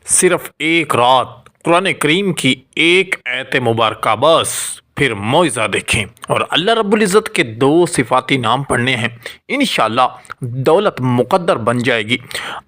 صرف ایک رات قرآن کریم کی ایک آیت مبارکہ بس، پھر معجزہ دیکھیں اور اللہ رب العزت کے دو صفاتی نام پڑھنے ہیں۔ انشاءاللہ دولت مقدر بن جائے گی،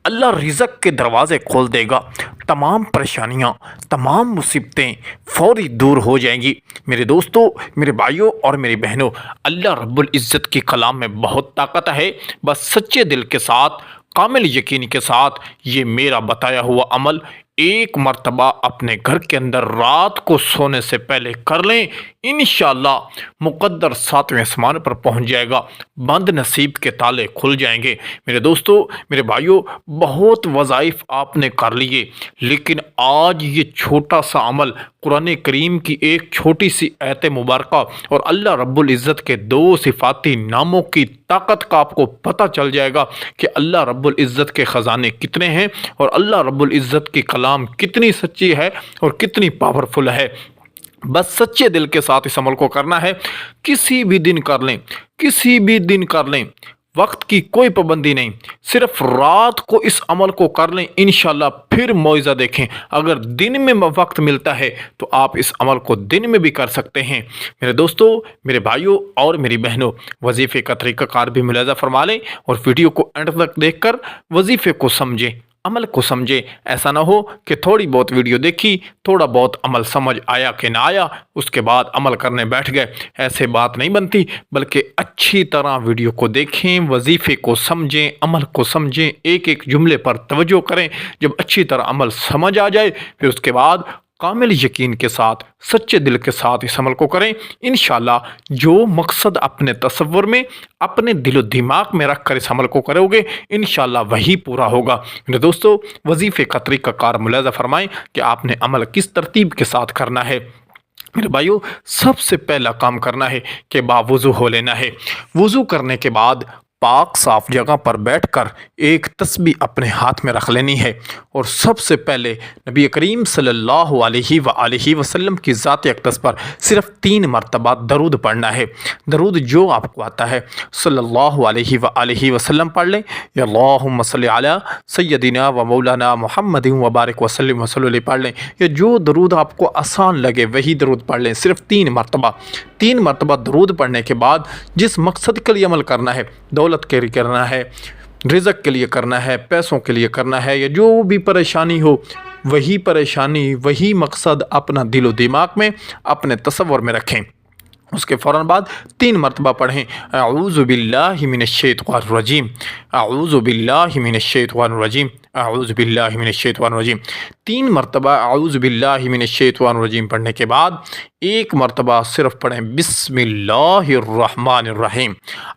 اللہ رزق کے دروازے کھول دے گا، تمام پریشانیاں، تمام مصیبتیں فوری دور ہو جائیں گی۔ میرے دوستو، میرے بھائیوں اور میری بہنوں، اللہ رب العزت کی کلام میں بہت طاقت ہے۔ بس سچے دل کے ساتھ، کامل یقین کے ساتھ یہ میرا بتایا ہوا عمل ایک مرتبہ اپنے گھر کے اندر رات کو سونے سے پہلے کر لیں، انشاءاللہ مقدر ساتویں آسمان پر پہنچ جائے گا، بند نصیب کے تالے کھل جائیں گے۔ میرے دوستو، میرے بھائیوں، بہت وظائف آپ نے کر لیے، لیکن آج یہ چھوٹا سا عمل، قرآن کریم کی ایک چھوٹی سی آیت مبارکہ اور اللہ رب العزت کے دو صفاتی ناموں کی طاقت کا آپ کو پتہ چل جائے گا کہ اللہ رب العزت کے خزانے کتنے ہیں اور اللہ رب العزت کی کلام کتنی سچی ہے اور کتنی پاورفل ہے۔ بس سچے دل کے ساتھ اس عمل کو کرنا ہے۔ کسی بھی دن کر لیں، کسی بھی دن کر لیں، وقت کی کوئی پابندی نہیں، صرف رات کو اس عمل کو کر لیں، انشاءاللہ پھر معجزہ دیکھیں۔ اگر دن میں وقت ملتا ہے تو آپ اس عمل کو دن میں بھی کر سکتے ہیں۔ میرے دوستو، میرے بھائیوں اور میری بہنوں، وظیفے کا طریقہ کار بھی ملاحظہ فرما لیں اور ویڈیو کو اینڈ تک دیکھ کر وظیفے کو سمجھیں، عمل کو سمجھے۔ ایسا نہ ہو کہ تھوڑی بہت ویڈیو دیکھی، تھوڑا بہت عمل سمجھ آیا کہ نہ آیا، اس کے بعد عمل کرنے بیٹھ گئے، ایسے بات نہیں بنتی۔ بلکہ اچھی طرح ویڈیو کو دیکھیں، وظیفے کو سمجھیں، عمل کو سمجھیں، ایک ایک جملے پر توجہ کریں۔ جب اچھی طرح عمل سمجھ آ جائے پھر اس کے بعد کامل یقین کے ساتھ، سچے دل کے ساتھ اس عمل کو کریں۔ انشاءاللہ جو مقصد اپنے تصور میں، اپنے دل و دماغ میں رکھ کر اس عمل کو کرو گے، انشاءاللہ وہی پورا ہوگا۔ میرے دوستو، وظیفے کا طریقہ کار ملاحظہ فرمائیں کہ آپ نے عمل کس ترتیب کے ساتھ کرنا ہے۔ میرے بھائیو، سب سے پہلا کام کرنا ہے کہ باوضو ہو لینا ہے۔ وضو کرنے کے بعد پاک صاف جگہ پر بیٹھ کر ایک تسبیح اپنے ہاتھ میں رکھ لینی ہے اور سب سے پہلے نبی کریم صلی اللہ علیہ وآلہ وسلم کی ذات اقدس پر صرف 3 مرتبہ درود پڑھنا ہے۔ درود جو آپ کو آتا ہے صلی اللہ علیہ وآلہ وسلم پڑھ لیں، یا اللہم صلی علی سیدنا و مولانا محمد وبارک وسلم وسلم پڑھ لیں، یا جو درود آپ کو آسان لگے وہی درود پڑھ لیں، صرف 3 مرتبہ۔ 3 مرتبہ درود پڑھنے کے بعد جس مقصد کے لیے عمل کرنا ہے، دولت کے لیے کرنا ہے، رزق کے لیے کرنا ہے، پیسوں کے لیے کرنا ہے، یا جو بھی پریشانی ہو، وہی پریشانی، وہی مقصد اپنا دل و دماغ میں، اپنے تصور میں رکھیں۔ اس کے فوراً بعد 3 مرتبہ پڑھیں، اعوذ باللہ من الشیطان الرجیم، اعوذ باللہ من الشیطان الرجیم، اعوذ باللہ من الشیطان الرجیم۔ 3 مرتبہ اعوذ باللہ من الشیطان الرجیم پڑھنے کے بعد 1 مرتبہ صرف پڑھیں بسم اللہ الرحمن الرحیم۔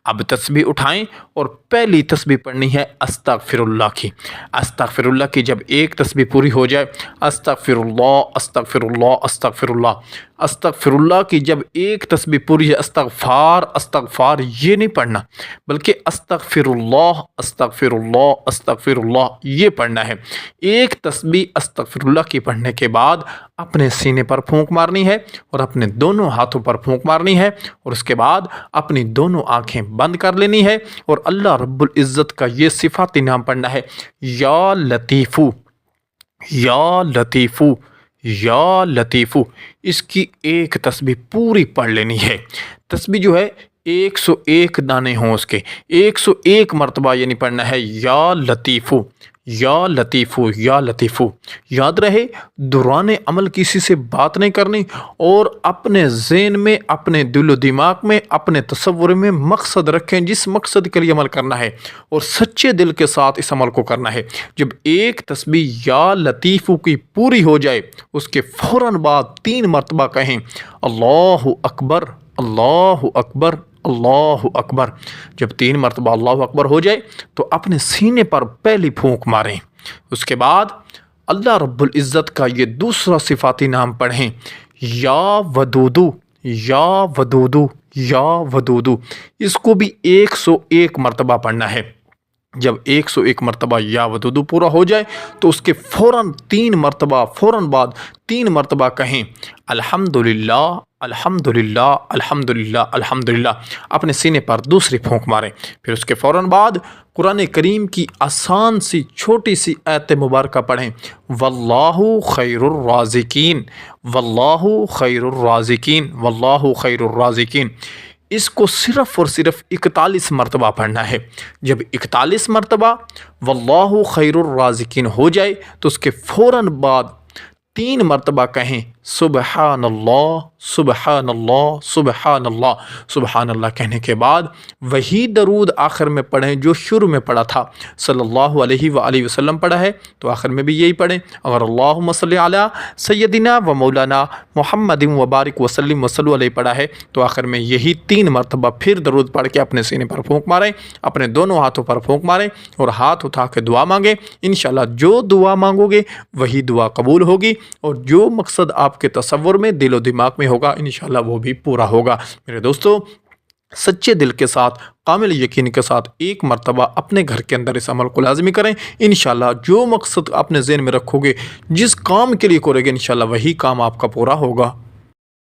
اب تسبیح اٹھائیں اور پہلی تسبیح پڑھنی ہے استغفر اللہ کی۔ استغفر اللہ کی جب ایک تسبیح پوری ہو جائے، استغفر اللہ، استغفر اللہ، استغفر اللہ، استغفر اللہ کی جب ایک تسبیح پوری ہے، استغفار، استغفار یہ نہیں پڑھنا، بلکہ استغفر اللہ، استغفر اللہ، استغفر اللہ یہ پڑھنا ہے۔ ایک تسبیح استغفر اللہ کی پڑھنے کے بعد اپنے سینے پر پھونک مارنی ہے اور اپنے دونوں ہاتھوں پر پھونک مارنی ہے اور اس کے بعد اپنی دونوں آنکھیں بند کر لینی ہے اور اللہ رب العزت کا یہ صفاتی نام پڑھنا ہے، یا لطیفو، یا لطیفو، یا لطیفو۔ اس کی ایک تسبیح پوری پڑھ لینی ہے۔ تسبیح جو ہے 101 دانے ہوں اس کے، 101 مرتبہ یعنی پڑھنا ہے یا لطیفو، یا لطیفو، یا لطیفو۔ یاد رہے، دوران عمل کسی سے بات نہیں کرنی اور اپنے ذہن میں، اپنے دل و دماغ میں، اپنے تصور میں مقصد رکھیں جس مقصد کے لیے عمل کرنا ہے اور سچے دل کے ساتھ اس عمل کو کرنا ہے۔ جب ایک تسبیح یا لطیفو کی پوری ہو جائے، اس کے فوراً بعد 3 مرتبہ کہیں اللہ اکبر، اللہ اکبر، اللہ اکبر۔ جب 3 مرتبہ اللہ اکبر ہو جائے تو اپنے سینے پر پہلی پھونک ماریں۔ اس کے بعد اللہ رب العزت کا یہ دوسرا صفاتی نام پڑھیں، یا ودودو، یا ودودو، یا ودودو۔ اس کو بھی 101 مرتبہ پڑھنا ہے۔ جب 101 مرتبہ یا ودودو پورا ہو جائے تو اس کے فوراً 3 مرتبہ، فوراً بعد 3 مرتبہ کہیں الحمدللہ، الحمدللہ الحمدللہ الحمدللہ اپنے سینے پر دوسری پھونک ماریں۔ پھر اس کے فوراً بعد قرآن کریم کی آسان سی چھوٹی سی آیت مبارکہ پڑھیں، واللہ خیر الرازقین، واللہ خیر الرازقین، واللہ خیر الرازقین۔ اس کو صرف اور صرف 41 مرتبہ پڑھنا ہے۔ جب 41 مرتبہ واللہ خیر الرازقین ہو جائے تو اس کے فوراً بعد 3 مرتبہ کہیں سبحان اللہ سبحان اللہ سبحان اللہ۔ سبحان اللہ کہنے کے بعد وہی درود آخر میں پڑھیں جو شروع میں پڑھا تھا، صلی اللہ علیہ وآلہ وسلم پڑھا ہے تو آخر میں بھی یہی پڑھیں۔ اگر اللہم صلی علی سیدنا و مولانا محمد وبارک وسلم وصلو علیہ پڑھا ہے تو آخر میں یہی 3 مرتبہ پھر درود پڑھ کے اپنے سینے پر پھونک ماریں، اپنے دونوں ہاتھوں پر پھونک ماریں اور ہاتھ اٹھا کے دعا مانگیں۔ انشاءاللہ جو دعا مانگو گے وہی دعا قبول ہوگی، اور جو مقصد آپ کے تصور میں دل و دماغ میں ہوگا انشاءاللہ وہ بھی پورا ہوگا۔ میرے دوستو، سچے دل کے ساتھ، کامل یقین کے ساتھ ایک مرتبہ اپنے گھر کے اندر اس عمل کو لازمی کریں۔ انشاءاللہ جو مقصد اپنے ذہن میں رکھو گے، جس کام کے لیے کرو گے، انشاءاللہ وہی کام آپ کا پورا ہوگا۔